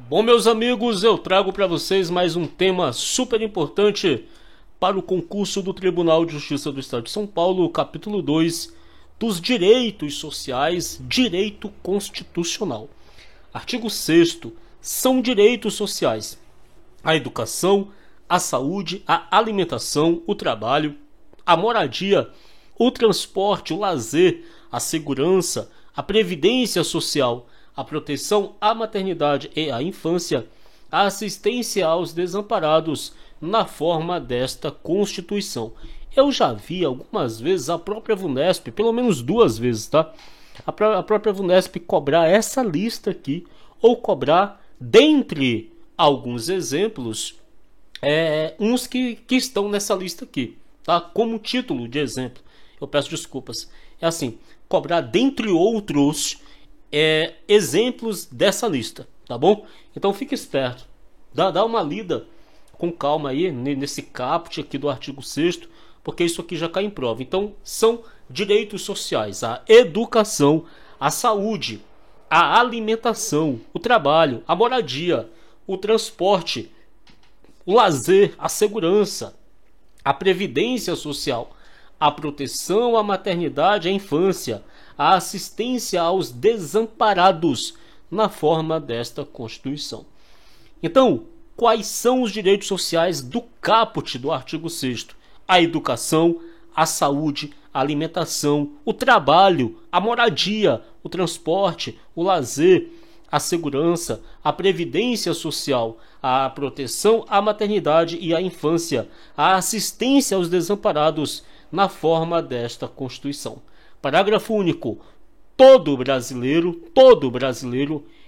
Bom, meus amigos, eu trago para vocês mais um tema super importante para o concurso do Tribunal de Justiça do Estado de São Paulo, capítulo 2, dos direitos sociais, direito constitucional. Artigo 6º, são direitos sociais: a educação, a saúde, a alimentação, o trabalho, a moradia, o transporte, o lazer, a segurança, a previdência social, a proteção à maternidade e à infância, a assistência aos desamparados na forma desta Constituição. Eu já vi algumas vezes a própria VUNESP, pelo menos 2 vezes, tá? A própria VUNESP cobrar essa lista aqui, ou cobrar, dentre alguns exemplos, uns que estão nessa lista aqui, tá? Como título de exemplo. Eu peço desculpas. É assim, cobrar dentre outros exemplos dessa lista, tá bom? Então fique esperto, dá uma lida com calma aí nesse caput aqui do artigo 6º, porque isso aqui já cai em prova. Então são direitos sociais: a educação, a saúde, a alimentação, o trabalho, a moradia, o transporte, o lazer, a segurança, a previdência social, a proteção à maternidade e à infância, a assistência aos desamparados na forma desta Constituição. Então, quais são os direitos sociais do caput do artigo 6º? A educação, a saúde, a alimentação, o trabalho, a moradia, o transporte, o lazer, a segurança, a previdência social, a proteção à maternidade e à infância, a assistência aos desamparados na forma desta Constituição. Parágrafo único. Todo brasileiro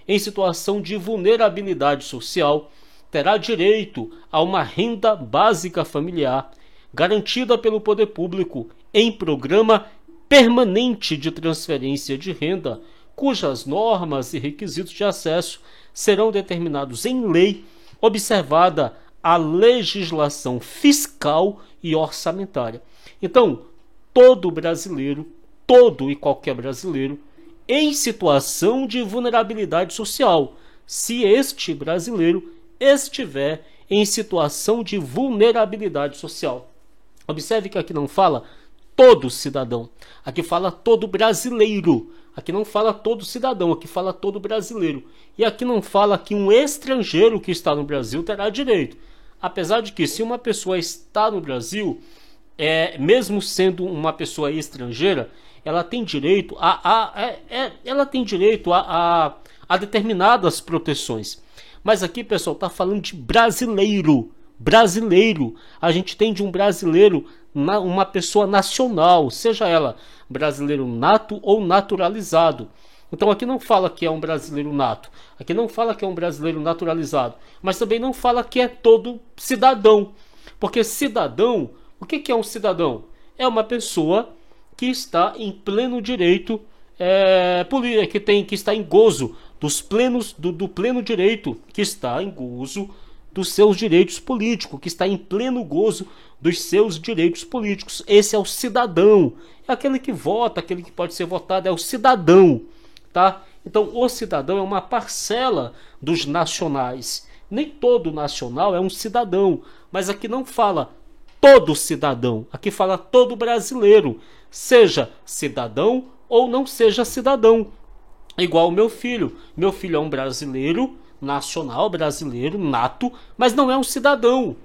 em situação de vulnerabilidade social terá direito a uma renda básica familiar garantida pelo poder público em programa permanente de transferência de renda, cujas normas e requisitos de acesso serão determinados em lei, observada a legislação fiscal e orçamentária. Então, todo e qualquer brasileiro em situação de vulnerabilidade social, se este brasileiro estiver em situação de vulnerabilidade social. Observe que aqui não fala todo cidadão, aqui fala todo brasileiro. Aqui não fala todo cidadão, aqui fala todo brasileiro. E aqui não fala que um estrangeiro que está no Brasil terá direito. Apesar de que, se uma pessoa está no Brasil, mesmo sendo uma pessoa estrangeira, ela tem direito a determinadas proteções. Mas aqui, pessoal, está falando de brasileiro. A gente tem de um brasileiro uma pessoa nacional, seja ela brasileiro nato ou naturalizado. Então aqui não fala que é um brasileiro nato, aqui não fala que é um brasileiro naturalizado, mas também não fala que é todo cidadão. Porque cidadão, o que é um cidadão? É uma pessoa que está em pleno direito, que está em gozo do pleno direito, que está em gozo dos seus direitos políticos, que está em pleno gozo dos seus direitos políticos. Esse é o cidadão, é aquele que vota, aquele que pode ser votado, é o cidadão, tá? Então o cidadão é uma parcela dos nacionais. Nem todo nacional é um cidadão, mas aqui não fala todo cidadão, aqui fala todo brasileiro, seja cidadão ou não seja cidadão. Igual o meu filho é um brasileiro nacional, brasileiro nato, mas não é um cidadão,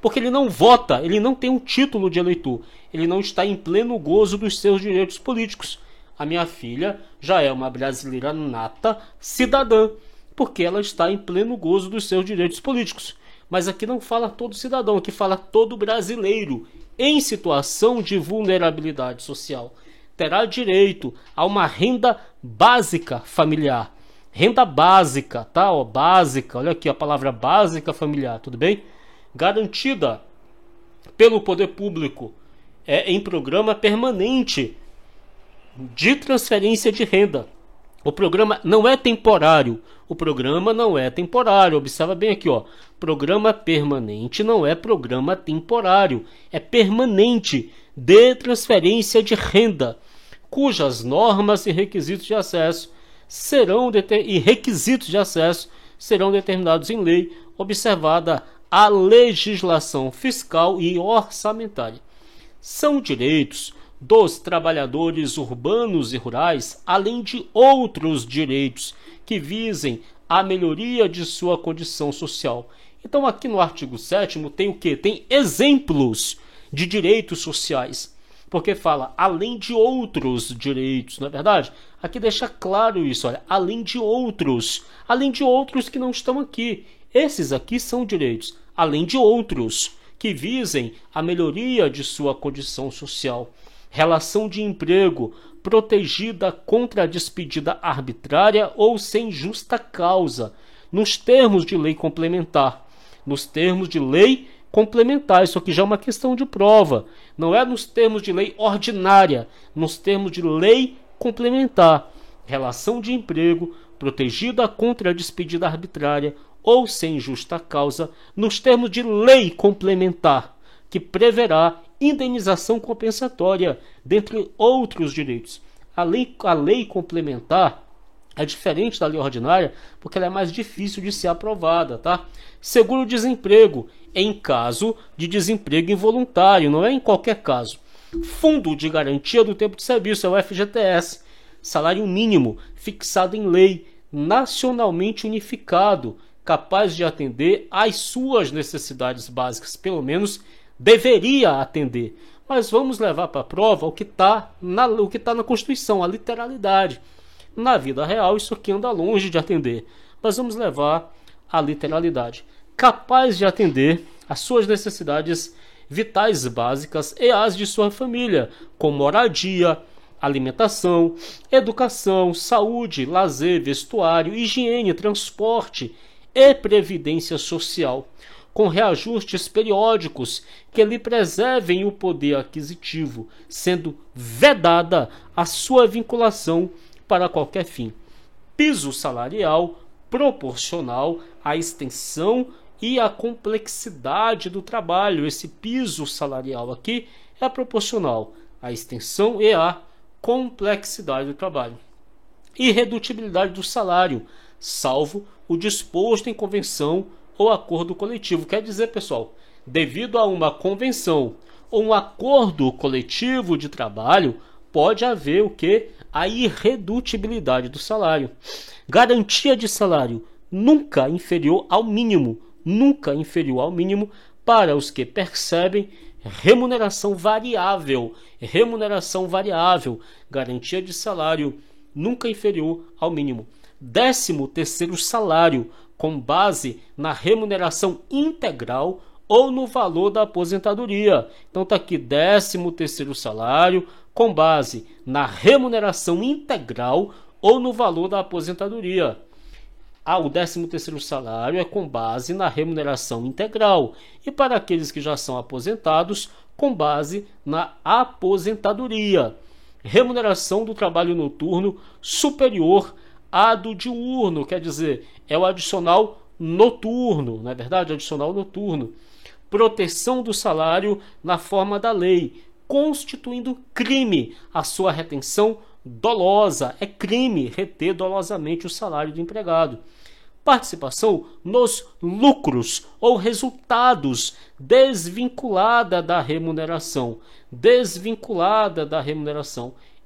porque ele não vota, ele não tem um título de eleitor, ele não está em pleno gozo dos seus direitos políticos. A minha filha já é uma brasileira nata, cidadã, porque ela está em pleno gozo dos seus direitos políticos. Mas aqui não fala todo cidadão, aqui fala todo brasileiro em situação de vulnerabilidade social terá direito a uma renda básica familiar. Renda básica, tá? Básica, olha aqui a palavra básica familiar, tudo bem? Garantida pelo poder público em programa permanente de transferência de renda. O programa não é temporário. Observa bem aqui, ó. Programa permanente não é programa temporário. É permanente de transferência de renda, cujas normas e requisitos de acesso e requisitos de acesso serão determinados em lei, observada a legislação fiscal e orçamentária. São direitos dos trabalhadores urbanos e rurais, além de outros direitos que visem a melhoria de sua condição social. Então aqui no artigo 7º tem o quê? Tem exemplos de direitos sociais, porque fala além de outros direitos, não é verdade? Aqui deixa claro isso, olha, além de outros que não estão aqui. Esses aqui são direitos, além de outros que visem a melhoria de sua condição social. Relação de emprego protegida contra a despedida arbitrária ou sem justa causa, nos termos de lei complementar. Nos termos de lei complementar, isso aqui já é uma questão de prova. Não é nos termos de lei ordinária, nos termos de lei complementar. Relação de emprego protegida contra a despedida arbitrária ou sem justa causa, nos termos de lei complementar, que preverá indenização compensatória, dentre outros direitos. A lei complementar é diferente da lei ordinária, porque ela é mais difícil de ser aprovada, tá? Seguro-desemprego, em caso de desemprego involuntário, não é em qualquer caso. Fundo de Garantia do Tempo de Serviço, é o FGTS. Salário mínimo, fixado em lei, nacionalmente unificado, capaz de atender às suas necessidades básicas, pelo menos deveria atender. Mas vamos levar para a prova o que está na Constituição, a literalidade. Na vida real, isso aqui anda longe de atender, mas vamos levar a literalidade. Capaz de atender às suas necessidades vitais básicas e as de sua família, como moradia, alimentação, educação, saúde, lazer, vestuário, higiene, transporte e previdência social, com reajustes periódicos que lhe preservem o poder aquisitivo, sendo vedada a sua vinculação para qualquer fim. Piso salarial proporcional à extensão e à complexidade do trabalho. Esse piso salarial aqui é proporcional à extensão e à complexidade do trabalho. Irredutibilidade do salário, salvo o disposto em convenção ou acordo coletivo. Quer dizer, pessoal, devido a uma convenção ou um acordo coletivo de trabalho, pode haver o que? A irredutibilidade do salário. Garantia de salário nunca inferior ao mínimo, para os que percebem remuneração variável. Garantia de salário nunca inferior ao mínimo. 13º salário, com base na remuneração integral ou no valor da aposentadoria. Então está aqui 13º salário, com base na remuneração integral ou no valor da aposentadoria. O 13º salário é com base na remuneração integral. E para aqueles que já são aposentados, com base na aposentadoria. Remuneração do trabalho noturno superior à do diurno, quer dizer, é o adicional noturno, não é verdade? Adicional noturno. Proteção do salário na forma da lei, constituindo crime a sua retenção dolosa. É crime reter dolosamente o salário do empregado. Participação nos lucros ou resultados desvinculada da remuneração.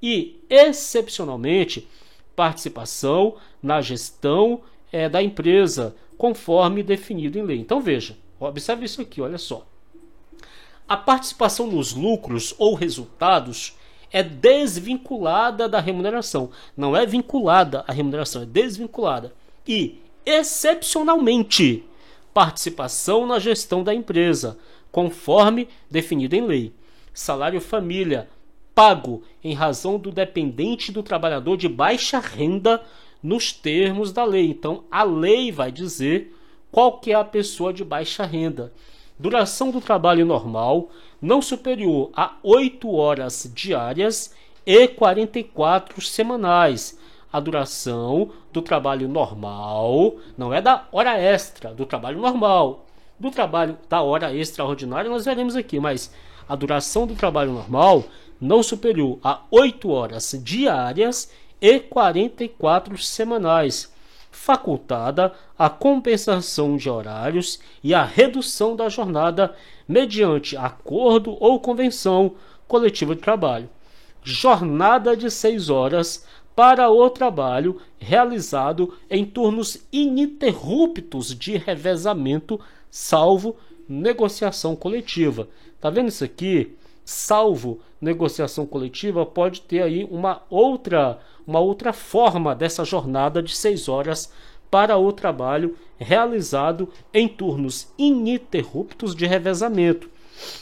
E, excepcionalmente, participação na gestão da empresa, conforme definido em lei. Então veja, observe isso aqui, olha só. A participação nos lucros ou resultados é desvinculada da remuneração. Não é vinculada à remuneração, é desvinculada. E, excepcionalmente, participação na gestão da empresa, conforme definido em lei. Salário família, pago em razão do dependente do trabalhador de baixa renda nos termos da lei. Então, a lei vai dizer qual que é a pessoa de baixa renda. Duração do trabalho normal, não superior a 8 horas diárias e 44 semanais. A duração do trabalho normal, não é da hora extra, do trabalho normal. Do trabalho da hora extraordinária nós veremos aqui, mas a duração do trabalho normal não superior a 8 horas diárias e 44 semanais, facultada a compensação de horários e a redução da jornada mediante acordo ou convenção coletiva de trabalho. Jornada de 6 horas para o trabalho realizado em turnos ininterruptos de revezamento, salvo negociação coletiva. Tá vendo isso aqui? Salvo negociação coletiva, pode ter aí uma outra forma dessa jornada de 6 horas para o trabalho realizado em turnos ininterruptos de revezamento.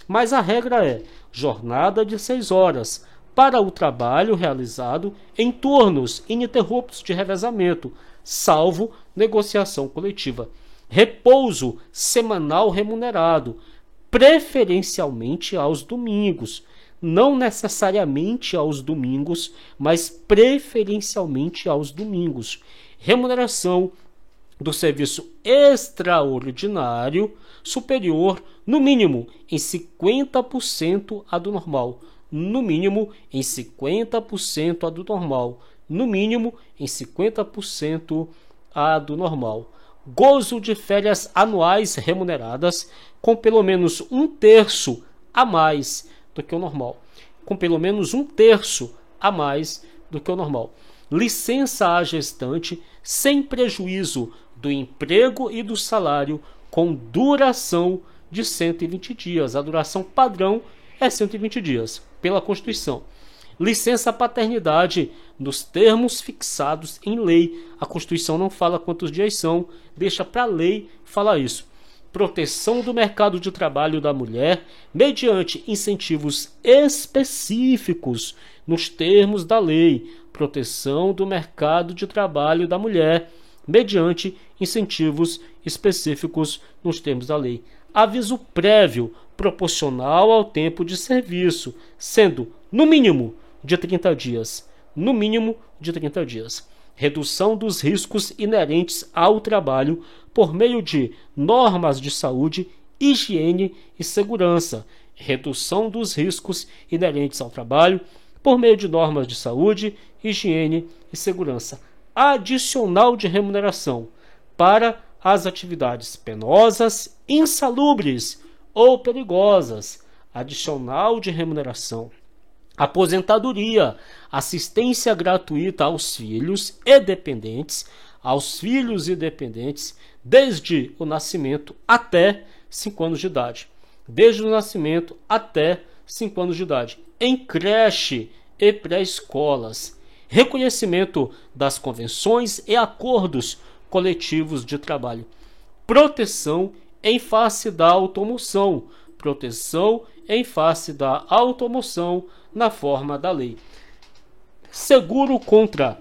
Mas a regra é jornada de 6 horas para o trabalho realizado em turnos ininterruptos de revezamento, salvo negociação coletiva. Repouso semanal remunerado, preferencialmente aos domingos. Não necessariamente aos domingos, mas preferencialmente aos domingos. Remuneração do serviço extraordinário superior, no mínimo, em 50% à do normal. No mínimo, em 50% à do normal. No mínimo, em 50% à do normal. Gozo de férias anuais remuneradas com pelo menos 1/3 a mais do que o normal. Com pelo menos 1/3 a mais do que o normal. Licença à gestante sem prejuízo do emprego e do salário com duração de 120 dias. A duração padrão é 120 dias, pela Constituição. Licença paternidade nos termos fixados em lei. A Constituição não fala quantos dias são, deixa para a lei falar isso. Proteção do mercado de trabalho da mulher mediante incentivos específicos nos termos da lei. Proteção do mercado de trabalho da mulher mediante incentivos específicos nos termos da lei. Aviso prévio proporcional ao tempo de serviço, sendo no mínimo de 30 dias. No mínimo de 30 dias. Redução dos riscos inerentes ao trabalho por meio de normas de saúde, higiene e segurança. Redução dos riscos inerentes ao trabalho por meio de normas de saúde, higiene e segurança. Adicional de remuneração para as atividades penosas, insalubres ou perigosas. Adicional de remuneração. Aposentadoria, assistência gratuita aos filhos e dependentes, desde o nascimento até 5 anos de idade. Desde o nascimento até 5 anos de idade. Em creche e pré-escolas. Reconhecimento das convenções e acordos coletivos de trabalho. Proteção em face da automoção. Proteção em face da automoção na forma da lei. Seguro contra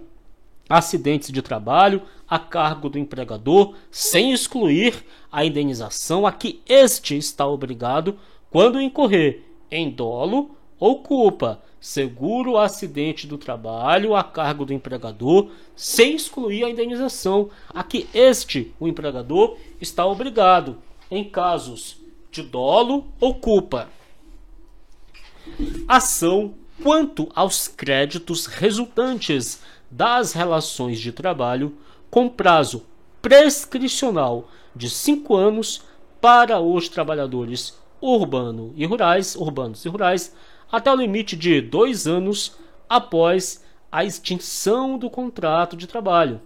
acidentes de trabalho a cargo do empregador, sem excluir a indenização a que este está obrigado quando incorrer em dolo ou culpa. Seguro acidente do trabalho a cargo do empregador, sem excluir a indenização a que este, o empregador, está obrigado em casos de dolo ou culpa. Ação quanto aos créditos resultantes das relações de trabalho com prazo prescricional de 5 anos para os trabalhadores urbanos e rurais, até o limite de 2 anos após a extinção do contrato de trabalho.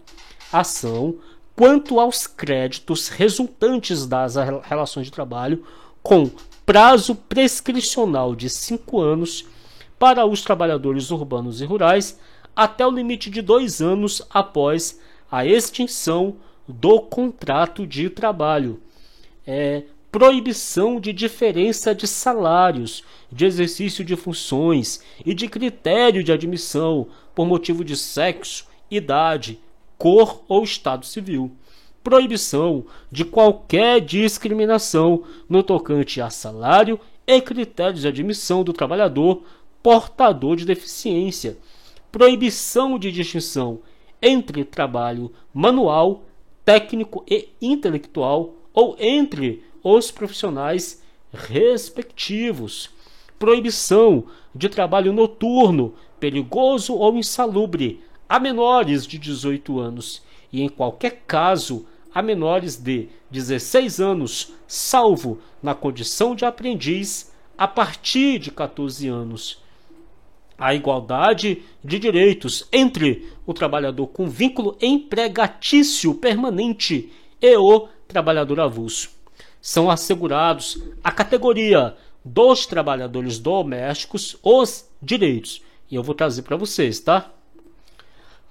Ação quanto aos créditos resultantes das relações de trabalho com prazo prescricional de 5 anos para os trabalhadores urbanos e rurais até o limite de 2 anos após a extinção do contrato de trabalho. Proibição de diferença de salários, de exercício de funções e de critério de admissão por motivo de sexo, idade, cor ou estado civil. Proibição de qualquer discriminação no tocante a salário e critérios de admissão do trabalhador portador de deficiência. Proibição de distinção entre trabalho manual, técnico e intelectual ou entre os profissionais respectivos. Proibição de trabalho noturno, perigoso ou insalubre, a menores de 18 anos e, em qualquer caso, a menores de 16 anos, salvo na condição de aprendiz a partir de 14 anos. A igualdade de direitos entre o trabalhador com vínculo empregatício permanente e o trabalhador avulso. São assegurados a categoria dos trabalhadores domésticos os direitos. E eu vou trazer para vocês, tá?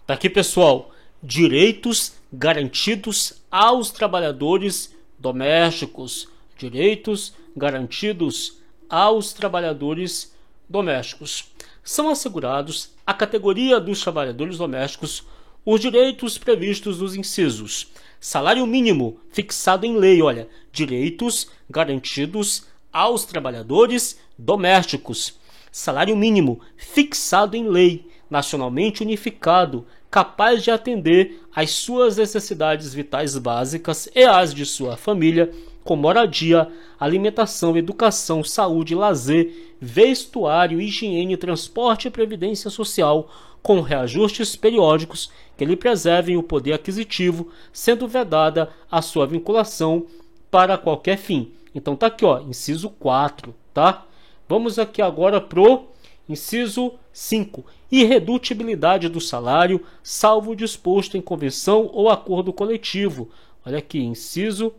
Tá aqui, pessoal. Direitos garantidos aos trabalhadores domésticos. Direitos garantidos aos trabalhadores domésticos. São assegurados à categoria dos trabalhadores domésticos os direitos previstos nos incisos: salário mínimo fixado em lei, olha, direitos garantidos aos trabalhadores domésticos, salário mínimo fixado em lei, nacionalmente unificado, capaz de atender às suas necessidades vitais básicas e às de sua família, com moradia, alimentação, educação, saúde, lazer, vestuário, higiene, transporte e previdência social, com reajustes periódicos que lhe preservem o poder aquisitivo, sendo vedada a sua vinculação para qualquer fim. Então tá aqui, ó, inciso 4, tá? Vamos aqui agora pro inciso 5. Irredutibilidade do salário, salvo o disposto em convenção ou acordo coletivo. Olha aqui, inciso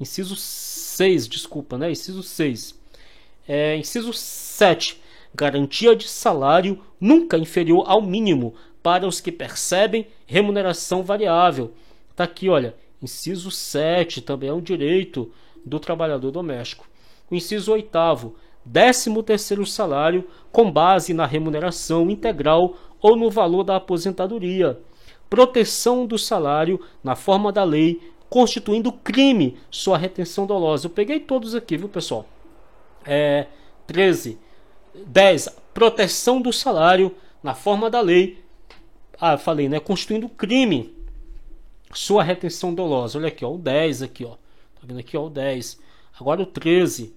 6, desculpa, né? Inciso 6. Inciso 7. Garantia de salário nunca inferior ao mínimo para os que percebem remuneração variável. Tá aqui, olha, inciso 7, também é um direito do trabalhador doméstico. O inciso 8º, 13º salário com base na remuneração integral ou no valor da aposentadoria. Proteção do salário na forma da lei, constituindo crime sua retenção dolosa. Eu peguei todos aqui, viu, pessoal? 10. Proteção do salário na forma da lei. Falei, né? Constituindo crime sua retenção dolosa. Olha aqui, ó, o 10 aqui, ó. Tá vendo aqui, ó, o 10. Agora o 13.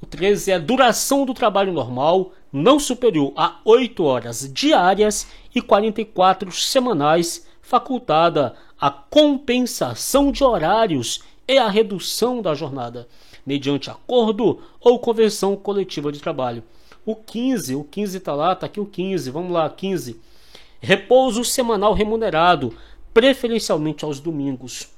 O 13 é duração do trabalho normal não superior a 8 horas diárias e 44 semanais, facultada a compensação de horários e a redução da jornada, mediante acordo ou convenção coletiva de trabalho. O 15 está lá, tá aqui o 15, vamos lá, 15. Repouso semanal remunerado, preferencialmente aos domingos.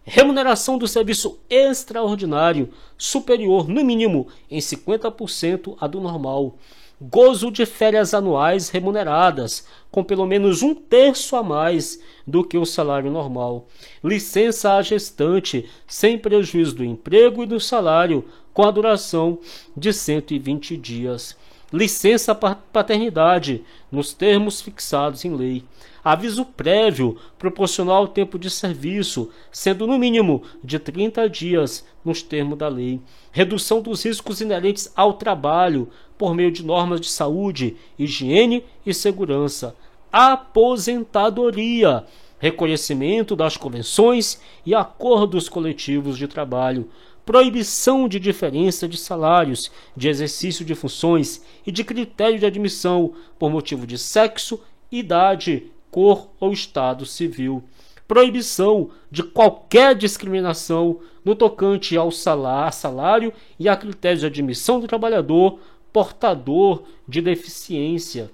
Remuneração do serviço extraordinário, superior no mínimo em 50% à do normal. Gozo de férias anuais remuneradas, com pelo menos 1/3 a mais do que o salário normal. Licença à gestante, sem prejuízo do emprego e do salário, com a duração de 120 dias. Licença paternidade, nos termos fixados em lei. Aviso prévio, proporcional ao tempo de serviço, sendo no mínimo de 30 dias, nos termos da lei. Redução dos riscos inerentes ao trabalho, por meio de normas de saúde, higiene e segurança. Aposentadoria, reconhecimento das convenções e acordos coletivos de trabalho. Proibição de diferença de salários, de exercício de funções e de critério de admissão por motivo de sexo, idade, cor ou estado civil. Proibição de qualquer discriminação no tocante ao salário e a critérios de admissão do trabalhador portador de deficiência.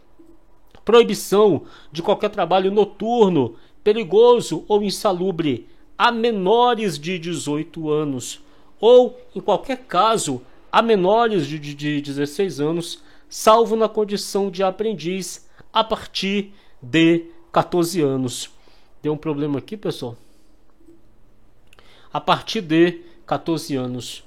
Proibição de qualquer trabalho noturno, perigoso ou insalubre a menores de 18 anos, ou, em qualquer caso, a menores de 16 anos, salvo na condição de aprendiz a partir de 14 anos. Deu um problema aqui, pessoal? A partir de 14 anos.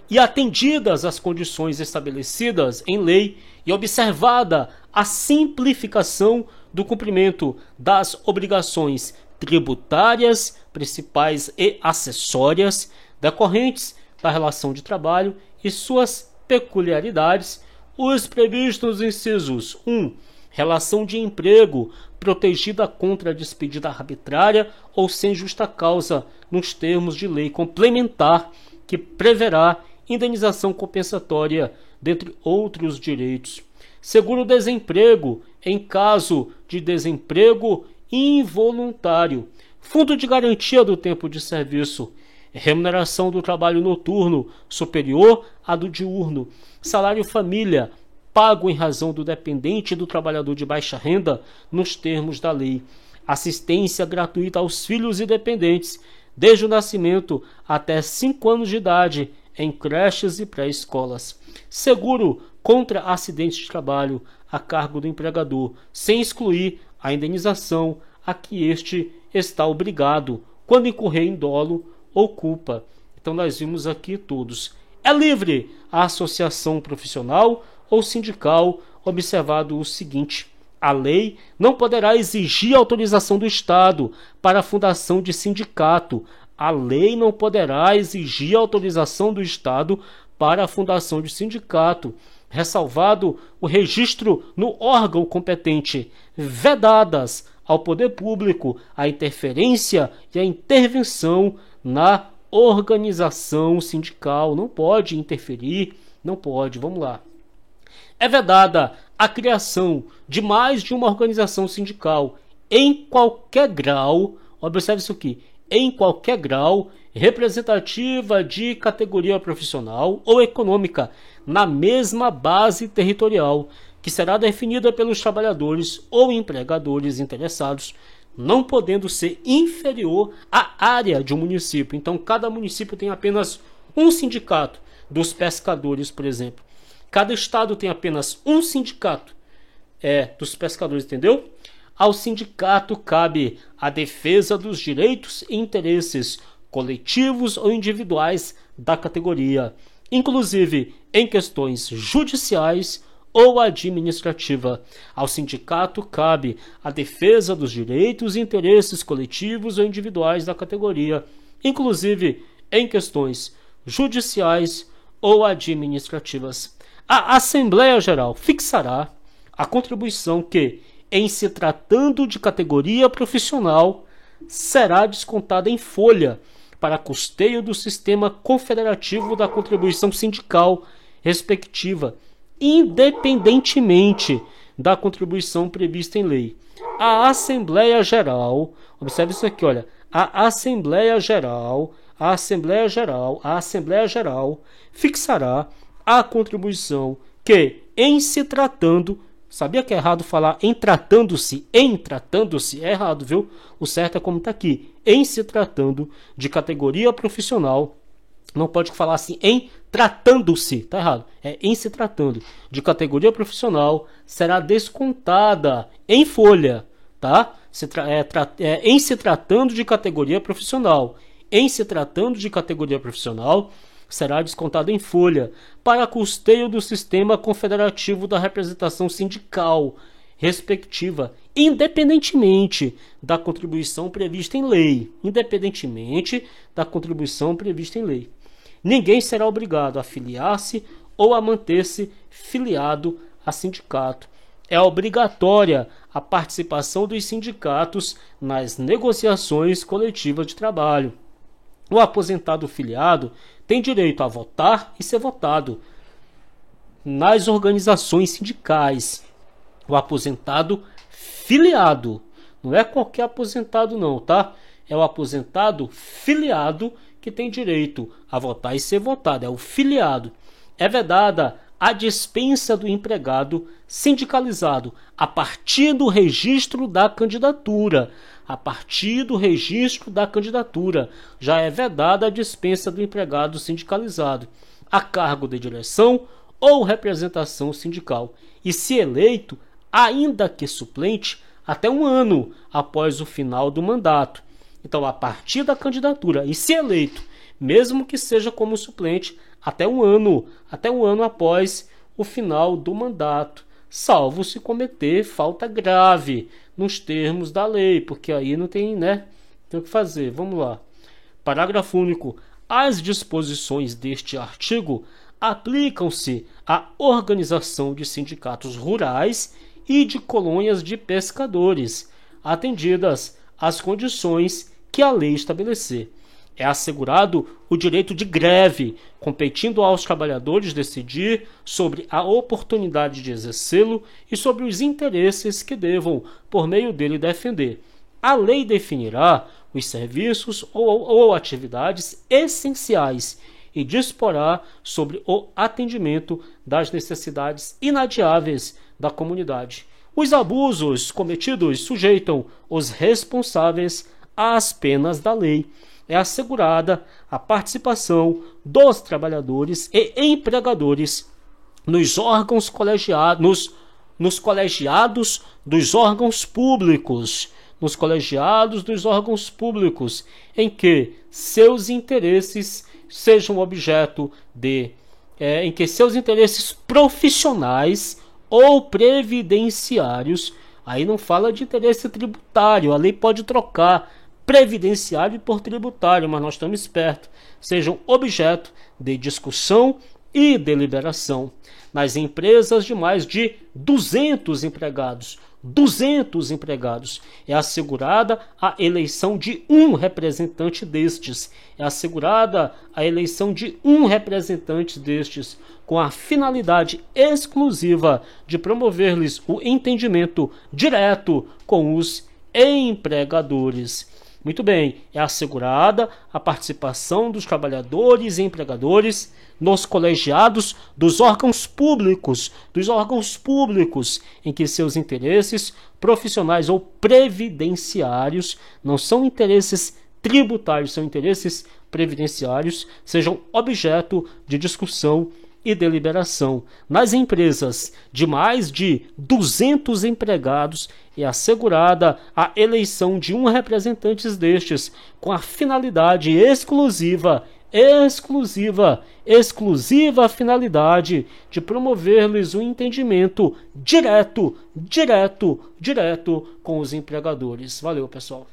E atendidas as condições estabelecidas em lei e observada a simplificação do cumprimento das obrigações tributárias, principais e acessórias, decorrentes da relação de trabalho e suas peculiaridades, os previstos nos incisos 1. Relação de emprego protegida contra a despedida arbitrária ou sem justa causa, nos termos de lei complementar que preverá indenização compensatória, dentre outros direitos. seguro-desemprego em caso de desemprego involuntário, fundo de garantia do tempo de serviço, remuneração do trabalho noturno superior à do diurno, salário família pago em razão do dependente e do trabalhador de baixa renda nos termos da lei, assistência gratuita aos filhos e dependentes desde o nascimento até 5 anos de idade em creches e pré-escolas, seguro contra acidentes de trabalho a cargo do empregador, sem excluir a indenização a que este está obrigado quando incorrer em dolo ou culpa. Então nós vimos aqui todos. É livre a associação profissional ou sindical, observado o seguinte: a lei não poderá exigir autorização do Estado para a fundação de sindicato. A lei não poderá exigir autorização do Estado para a fundação de sindicato, ressalvado o registro no órgão competente, vedadas ao poder público a interferência e a intervenção na organização sindical. Não pode interferir, não pode. Vamos lá. É vedada a criação de mais de uma organização sindical em qualquer grau, observe isso aqui, em qualquer grau, representativa de categoria profissional ou econômica, na mesma base territorial, que será definida pelos trabalhadores ou empregadores interessados, não podendo ser inferior à área de um município. Então, cada município tem apenas um sindicato, dos pescadores, por exemplo. Cada estado tem apenas um sindicato dos pescadores, entendeu? Ao sindicato cabe a defesa dos direitos e interesses coletivos ou individuais da categoria, inclusive em questões judiciais ou administrativa. Ao sindicato cabe a defesa dos direitos e interesses coletivos ou individuais da categoria, inclusive em questões judiciais ou administrativas. A Assembleia Geral fixará a contribuição que, em se tratando de categoria profissional, será descontada em folha para custeio do sistema confederativo da contribuição sindical respectiva, independentemente da contribuição prevista em lei. A Assembleia Geral, observe isso aqui, olha, a Assembleia Geral fixará a contribuição que, em se tratando, sabia que é errado falar em tratando-se, é errado, viu? O certo é como está aqui, em se tratando de categoria profissional, não pode falar assim em tratando-se, tá errado, é em se tratando de categoria profissional, será descontada em folha, tá? Em se tratando de categoria profissional, será descontado em folha para custeio do sistema confederativo da representação sindical respectiva, independentemente da contribuição prevista em lei. Ninguém será obrigado a filiar-se ou a manter-se filiado a sindicato. É obrigatória a participação dos sindicatos nas negociações coletivas de trabalho. O aposentado filiado tem direito a votar e ser votado nas organizações sindicais. O aposentado filiado, não é qualquer aposentado não, tá? É o aposentado filiado que tem direito a votar e ser votado, é o filiado. É vedada a dispensa do empregado sindicalizado a partir do registro da candidatura. Já é vedada a dispensa do empregado sindicalizado a cargo de direção ou representação sindical e, se eleito, ainda que suplente, até 1 ano após o final do mandato. Então, a partir da candidatura e, se eleito, mesmo que seja como suplente, até um ano após o final do mandato, salvo se cometer falta grave nos termos da lei, porque aí não tem, tem o que fazer. Vamos lá. Parágrafo único. As disposições deste artigo aplicam-se à organização de sindicatos rurais e de colônias de pescadores, atendidas as condições que a lei estabelecer. É assegurado o direito de greve, competindo aos trabalhadores decidir sobre a oportunidade de exercê-lo e sobre os interesses que devam, por meio dele, defender. A lei definirá os serviços ou atividades essenciais e disporá sobre o atendimento das necessidades inadiáveis da comunidade. Os abusos cometidos sujeitam os responsáveis às penas da lei. É assegurada a participação dos trabalhadores e empregadores nos órgãos colegiados, nos colegiados dos órgãos públicos, em que seus interesses sejam objeto de, em que seus interesses profissionais ou previdenciários, aí não fala de interesse tributário, a lei pode trocar previdenciário por tributário, mas nós estamos espertos, sejam objeto de discussão e deliberação. Nas empresas de mais de 200 empregados, é assegurada a eleição de um representante destes. Com a finalidade exclusiva de promover-lhes o entendimento direto com os empregadores. Muito bem, é assegurada a participação dos trabalhadores e empregadores nos colegiados dos órgãos públicos, em que seus interesses profissionais ou previdenciários, não são interesses tributários, são interesses previdenciários, sejam objeto de discussão e deliberação. Nas empresas de mais de 200 empregados, é assegurada a eleição de um representante destes, com a finalidade exclusiva finalidade de promover-lhes o entendimento direto com os empregadores. Valeu, pessoal.